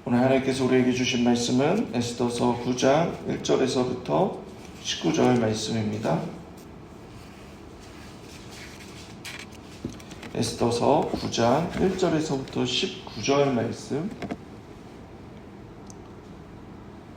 오늘 하나님께서 우리에게 주신 말씀은 에스더서 9장 1절에서부터 19절 말씀입니다. 에스더서 9장 1절에서부터 19절 말씀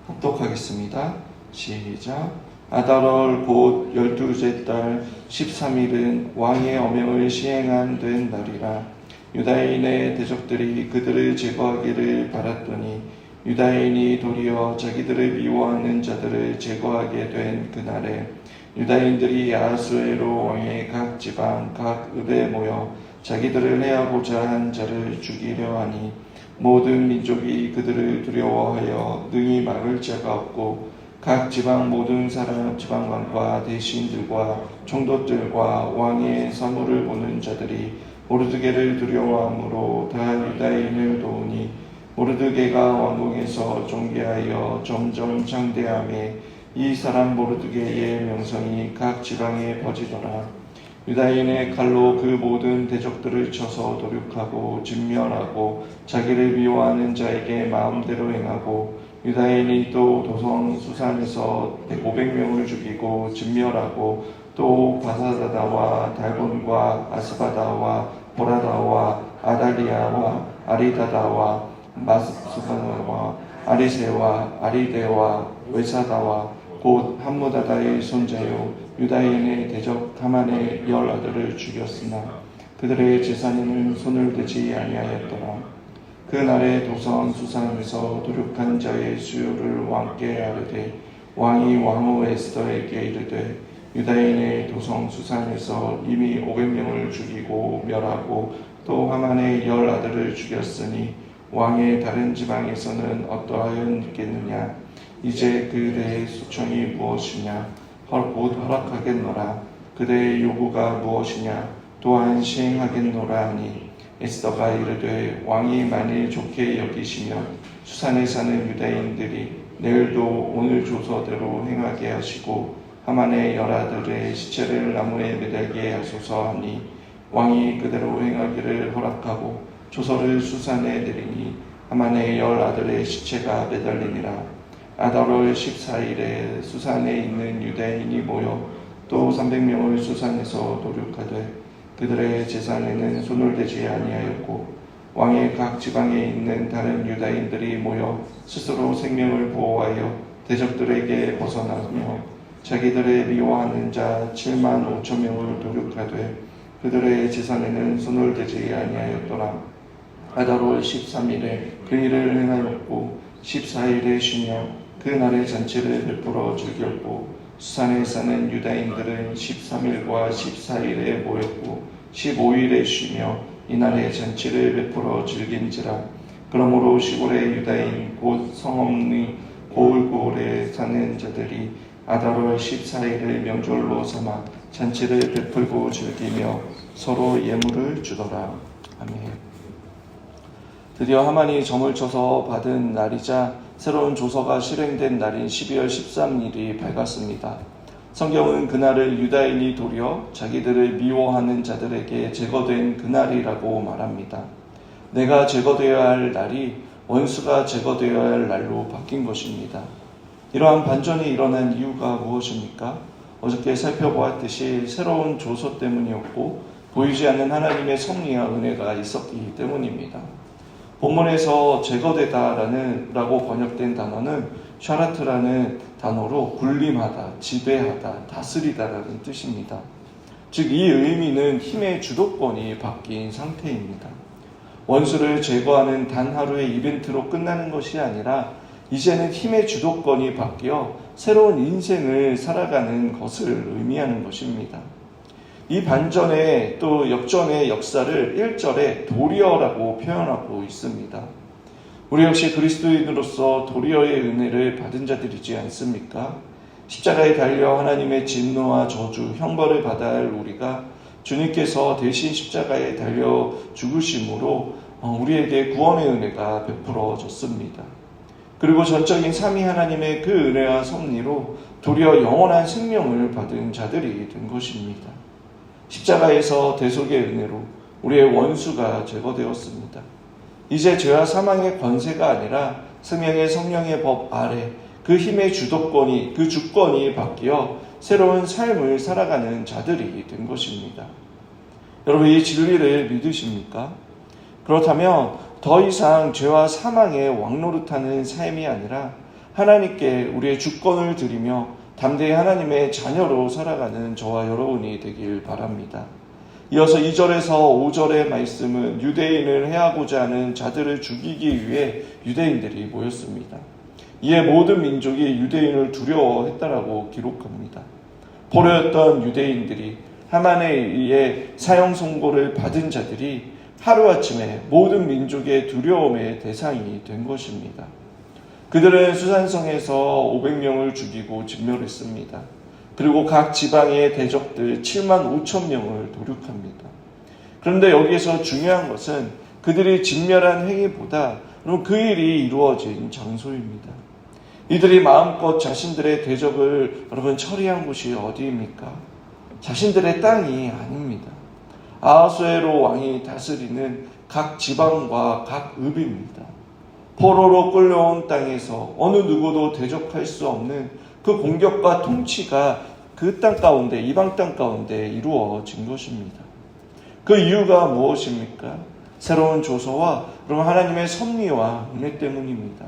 합독하겠습니다. 시작. 아달월 곧 12째 달 13일은 왕의 어명을 시행한 된 날이라. 유다인의 대적들이 그들을 제거하기를 바랐더니 유다인이 도리어 자기들을 미워하는 자들을 제거하게 된 그날에 유다인들이 아하수에로 왕의 각 지방 각 읍에 모여 자기들을 해하고자 한 자를 죽이려 하니 모든 민족이 그들을 두려워하여 능히 막을 자가 없고 각 지방 모든 사람 지방관과 대신들과 총독들과 왕의 사물을 보는 자들이 모르드게를 두려워함으로 다 유다인을 도우니 모르드게가 왕궁에서 존귀하여 점점 장대함에 이 사람 모르드게의 명성이 각 지방에 퍼지더라. 유다인의 칼로 그 모든 대적들을 쳐서 도륙하고 진멸하고 자기를 미워하는 자에게 마음대로 행하고 유다인이 또 도성 수산에서 500명을 죽이고 진멸하고 또 바사다다와 달본과 아스바다와 보라다와 아달리아와 아리다다와 마스바다와 아리세와 아리데와 외사다와 곧 함무다다의 손자요 유다인의 대적 하만의 10아들을 죽였으나 그들의 재산에는 손을 대지 아니하였더라. 그날에 도성 수산에서 도륙한 자의 수요를 왕께 아뢰되 왕이 왕후 에스더에게 이르되 유다인의 도성 수산에서 이미 500명을 죽이고 멸하고 또 하만의 10아들을 죽였으니 왕의 다른 지방에서는 어떠하였겠느냐. 이제 그대의 소청이 무엇이냐. 곧 허락하겠노라. 그대의 요구가 무엇이냐. 또한 시행하겠노라 하니 에스더가 이르되 왕이 만일 좋게 여기시면 수산에 사는 유다인들이 내일도 오늘 조서대로 행하게 하시고 하만의 10아들의 시체를 나무에 매달게 하소서 하니 왕이 그대로 행하기를 허락하고 조서를 수산에 내리니 하만의 10아들의 시체가 매달리니라. 아달월 14일에 수산에 있는 유다인이 모여 또 300명을 수산에서 도륙하되 그들의 재산에는 손을 대지 아니하였고 왕의 각 지방에 있는 다른 유다인들이 모여 스스로 생명을 보호하여 대적들에게 벗어나며 자기들의 미워하는 자 7만 5천 명을 도륙하되 그들의 재산에는 손을 대지 아니하였더라. 아달월 13일에 그 일을 행하였고 14일에 쉬며 그 날의 잔치를 베풀어 즐겼고 수산에 사는 유다인들은 13일과 14일에 모였고 15일에 쉬며 이날의 잔치를 베풀어 즐긴지라. 그러므로 시골의 유다인 곧 성읍의 고을고을에 사는 자들이 아달월 14일을 명절로 삼아 잔치를 베풀고 즐기며 서로 예물을 주더라. 아멘. 드디어 하만이 점을 쳐서 받은 날이자 새로운 조서가 실행된 날인 12월 13일이 밝았습니다. 성경은 그날을 유다인이 도리어 자기들을 미워하는 자들에게 제거된 그날이라고 말합니다. 내가 제거되어야 할 날이 원수가 제거되어야 할 날로 바뀐 것입니다. 이러한 반전이 일어난 이유가 무엇입니까? 어저께 살펴보았듯이 새로운 조서 때문이었고 보이지 않는 하나님의 섭리와 은혜가 있었기 때문입니다. 본문에서 제거되다라고 번역된 단어는 샤라트라는 단어로 군림하다, 지배하다, 다스리다라는 뜻입니다. 즉 이 의미는 힘의 주도권이 바뀐 상태입니다. 원수를 제거하는 단 하루의 이벤트로 끝나는 것이 아니라 이제는 힘의 주도권이 바뀌어 새로운 인생을 살아가는 것을 의미하는 것입니다. 이 반전의 또 역전의 역사를 1절에 도리어라고 표현하고 있습니다. 우리 역시 그리스도인으로서 도리어의 은혜를 받은 자들이지 않습니까? 십자가에 달려 하나님의 진노와 저주, 형벌을 받아야 할 우리가 주님께서 대신 십자가에 달려 죽으심으로 우리에게 구원의 은혜가 베풀어졌습니다. 그리고 전적인 삼위 하나님의 그 은혜와 섭리로 도리어 영원한 생명을 받은 자들이 된 것입니다. 십자가에서 대속의 은혜로 우리의 원수가 제거되었습니다. 이제 죄와 사망의 권세가 아니라 생명의 성령의 법 아래 그 힘의 그 주권이 바뀌어 새로운 삶을 살아가는 자들이 된 것입니다. 여러분, 이 진리를 믿으십니까? 그렇다면 더 이상 죄와 사망의 왕노릇하는 삶이 아니라 하나님께 우리의 주권을 드리며 담대히 하나님의 자녀로 살아가는 저와 여러분이 되길 바랍니다. 이어서 2절에서 5절의 말씀은 유대인을 해하고자 하는 자들을 죽이기 위해 유대인들이 모였습니다. 이에 모든 민족이 유대인을 두려워했다라고 기록합니다. 포로였던 유대인들이 하만에 의해 사형 선고를 받은 자들이 하루아침에 모든 민족의 두려움의 대상이 된 것입니다. 그들은 수산성에서 500명을 죽이고 진멸했습니다. 그리고 각 지방의 대적들 7만 5천 명을 도륙합니다. 그런데 여기에서 중요한 것은 그들이 진멸한 행위보다 그 일이 이루어진 장소입니다. 이들이 마음껏 자신들의 대적을 처리한 곳이 어디입니까? 자신들의 땅이 아닙니다. 아하수에로 왕이 다스리는 각 지방과 각 읍입니다. 포로로 끌려온 땅에서 어느 누구도 대적할 수 없는 그 공격과 통치가 그 땅 가운데, 이방 땅 가운데 이루어진 것입니다. 그 이유가 무엇입니까? 새로운 조서와 여러분 하나님의 섭리와 은혜 때문입니다.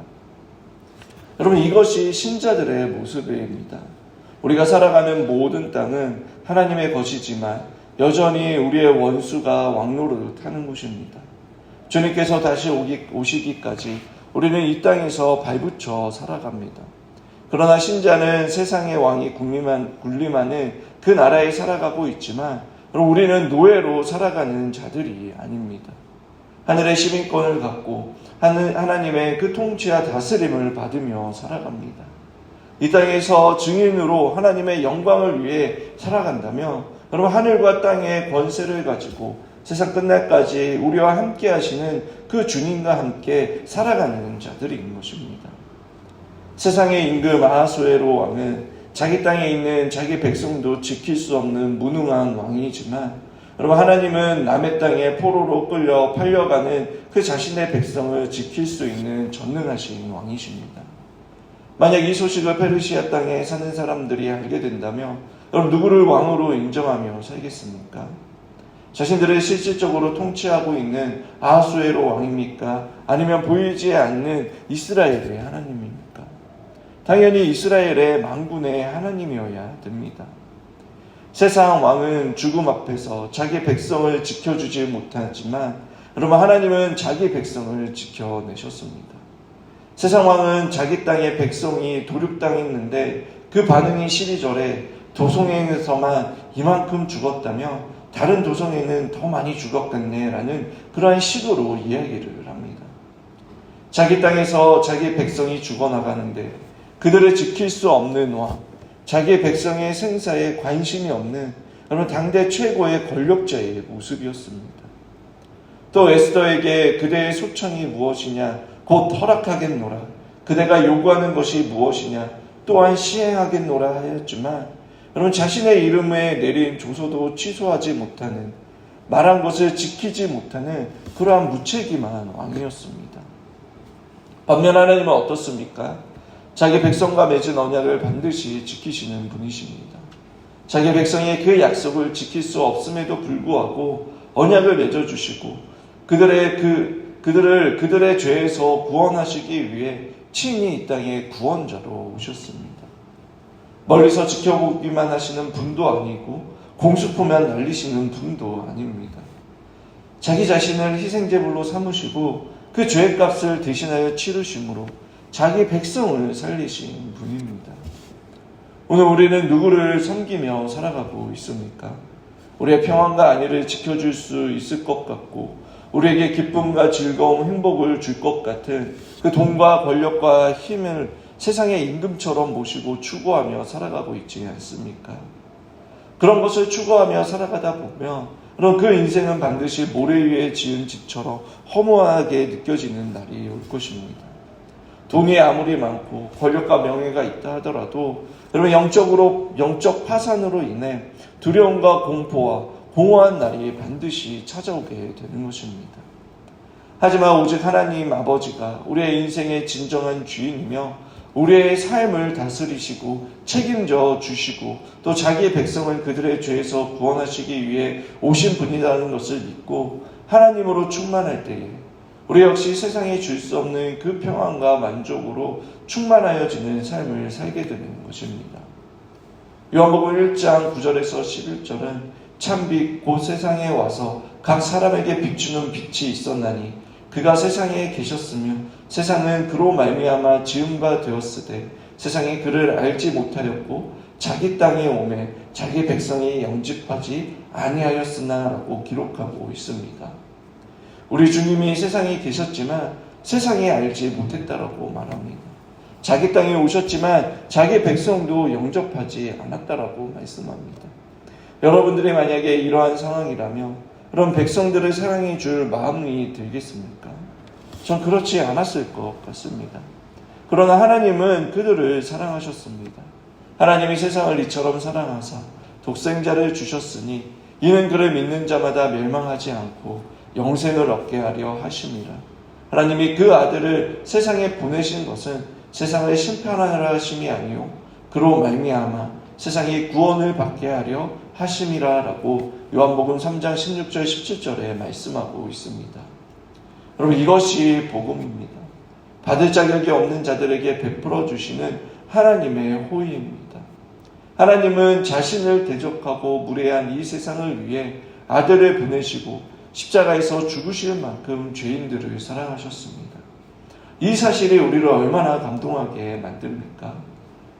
여러분, 이것이 신자들의 모습입니다. 우리가 살아가는 모든 땅은 하나님의 것이지만 여전히 우리의 원수가 왕노릇하는 곳입니다. 주님께서 다시 오시기까지 우리는 이 땅에서 발붙여 살아갑니다. 그러나 신자는 세상의 왕이 군림하는 그 나라에 살아가고 있지만 우리는 노예로 살아가는 자들이 아닙니다. 하늘의 시민권을 갖고 하나님의 그 통치와 다스림을 받으며 살아갑니다. 이 땅에서 증인으로 하나님의 영광을 위해 살아간다면 여러분, 하늘과 땅의 권세를 가지고 세상 끝날까지 우리와 함께 하시는 그 주님과 함께 살아가는 자들인 것입니다. 세상의 임금 아하수에로 왕은 자기 땅에 있는 자기 백성도 지킬 수 없는 무능한 왕이지만 여러분, 하나님은 남의 땅에 포로로 끌려 팔려가는 그 자신의 백성을 지킬 수 있는 전능하신 왕이십니다. 만약 이 소식을 페르시아 땅에 사는 사람들이 알게 된다면 여러분, 누구를 왕으로 인정하며 살겠습니까? 자신들을 실질적으로 통치하고 있는 아하수에로 왕입니까? 아니면 보이지 않는 이스라엘의 하나님입니까? 당연히 이스라엘의 만군의 하나님이어야 됩니다. 세상 왕은 죽음 앞에서 자기 백성을 지켜주지 못하지만 여러분, 하나님은 자기 백성을 지켜내셨습니다. 세상 왕은 자기 땅의 백성이 도륙당했는데 그 반응이 12절에 도성에서만 이만큼 죽었다며 다른 도성에는 더 많이 죽었겠네라는 그러한 식으로 이야기를 합니다. 자기 땅에서 자기 백성이 죽어나가는데 그들을 지킬 수 없는 왕, 자기 백성의 생사에 관심이 없는 여러분 당대 최고의 권력자의 모습이었습니다. 또 에스더에게 그대의 소청이 무엇이냐, 곧 허락하겠노라, 그대가 요구하는 것이 무엇이냐, 또한 시행하겠노라 하였지만 여러분, 자신의 이름에 내린 조서도 취소하지 못하는, 말한 것을 지키지 못하는 그러한 무책임한 왕이었습니다. 반면 하나님은 어떻습니까? 자기 백성과 맺은 언약을 반드시 지키시는 분이십니다. 자기 백성의 그 약속을 지킬 수 없음에도 불구하고 언약을 맺어주시고 그들의 죄에서 구원하시기 위해 친히 이 땅에 구원자로 오셨습니다. 멀리서 지켜보기만 하시는 분도 아니고 공수포만 날리시는 분도 아닙니다. 자기 자신을 희생제물로 삼으시고 그 죄값을 대신하여 치르심으로 자기 백성을 살리신 분입니다. 오늘 우리는 누구를 섬기며 살아가고 있습니까? 우리의 평안과 안위를 지켜줄 수 있을 것 같고 우리에게 기쁨과 즐거움, 행복을 줄 것 같은 그 돈과 권력과 힘을 세상의 임금처럼 모시고 추구하며 살아가고 있지 않습니까? 그런 것을 추구하며 살아가다 보면 그럼 그 인생은 반드시 모래 위에 지은 집처럼 허무하게 느껴지는 날이 올 것입니다. 돈이 아무리 많고 권력과 명예가 있다 하더라도 여러분, 영적 파산으로 인해 두려움과 공포와 공허한 날이 반드시 찾아오게 되는 것입니다. 하지만 오직 하나님 아버지가 우리의 인생의 진정한 주인이며 우리의 삶을 다스리시고 책임져 주시고 또 자기의 백성을 그들의 죄에서 구원하시기 위해 오신 분이라는 것을 믿고 하나님으로 충만할 때에 우리 역시 세상에 줄 수 없는 그 평안과 만족으로 충만하여지는 삶을 살게 되는 것입니다. 요한복음 1장 9절에서 11절은 참빛 곧 세상에 와서 각 사람에게 비추는 빛이 있었나니 그가 세상에 계셨으며 세상은 그로 말미암아 지은 바 되었으되 세상이 그를 알지 못하였고 자기 땅에 오매 자기 백성이 영접하지 아니하였으나라고 기록하고 있습니다. 우리 주님이 세상에 계셨지만 세상이 알지 못했다라고 말합니다. 자기 땅에 오셨지만 자기 백성도 영접하지 않았다라고 말씀합니다. 여러분들이 만약에 이러한 상황이라면 그럼 백성들을 사랑해 줄 마음이 들겠습니까? 전 그렇지 않았을 것 같습니다. 그러나 하나님은 그들을 사랑하셨습니다. 하나님이 세상을 이처럼 사랑하사 독생자를 주셨으니 이는 그를 믿는 자마다 멸망하지 않고 영생을 얻게 하려 하심이라. 하나님이 그 아들을 세상에 보내신 것은 세상을 심판하려 하심이 아니요 그로 말미암아 세상이 구원을 받게 하려 하심이라 라고 요한복음 3장 16절 17절에 말씀하고 있습니다. 여러분, 이것이 복음입니다. 받을 자격이 없는 자들에게 베풀어 주시는 하나님의 호의입니다. 하나님은 자신을 대적하고 무례한 이 세상을 위해 아들을 보내시고 십자가에서 죽으실 만큼 죄인들을 사랑하셨습니다. 이 사실이 우리를 얼마나 감동하게 만듭니까?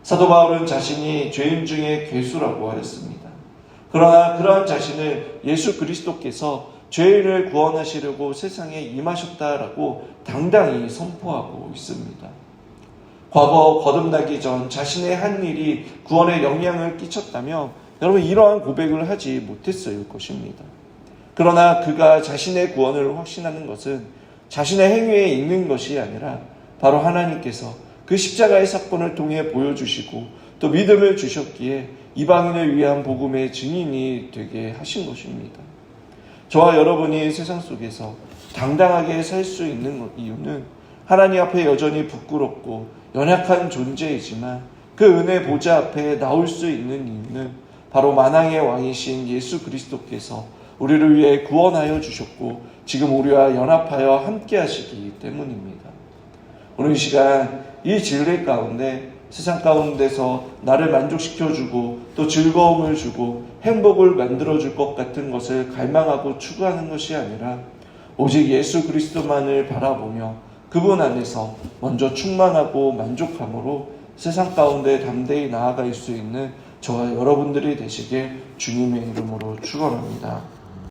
사도 바울은 자신이 죄인 중에 괴수라고 하였습니다. 그러나 그러한 자신을 예수 그리스도께서 죄인을 구원하시려고 세상에 임하셨다라고 당당히 선포하고 있습니다. 과거 거듭나기 전 자신의 한 일이 구원에 영향을 끼쳤다면 여러분 이러한 고백을 하지 못했을 것입니다. 그러나 그가 자신의 구원을 확신하는 것은 자신의 행위에 있는 것이 아니라 바로 하나님께서 그 십자가의 사건을 통해 보여주시고 또 믿음을 주셨기에 이방인을 위한 복음의 증인이 되게 하신 것입니다. 저와 여러분이 세상 속에서 당당하게 살 수 있는 이유는 하나님 앞에 여전히 부끄럽고 연약한 존재이지만 그 은혜 보좌 앞에 나올 수 있는 이유는 바로 만왕의 왕이신 예수 그리스도께서 우리를 위해 구원하여 주셨고 지금 우리와 연합하여 함께 하시기 때문입니다. 오늘 이 시간 이 진리 가운데 세상 가운데서 나를 만족시켜주고 또 즐거움을 주고 행복을 만들어줄 것 같은 것을 갈망하고 추구하는 것이 아니라 오직 예수 그리스도만을 바라보며 그분 안에서 먼저 충만하고 만족함으로 세상 가운데 담대히 나아갈 수 있는 저와 여러분들이 되시길 주님의 이름으로 축원합니다.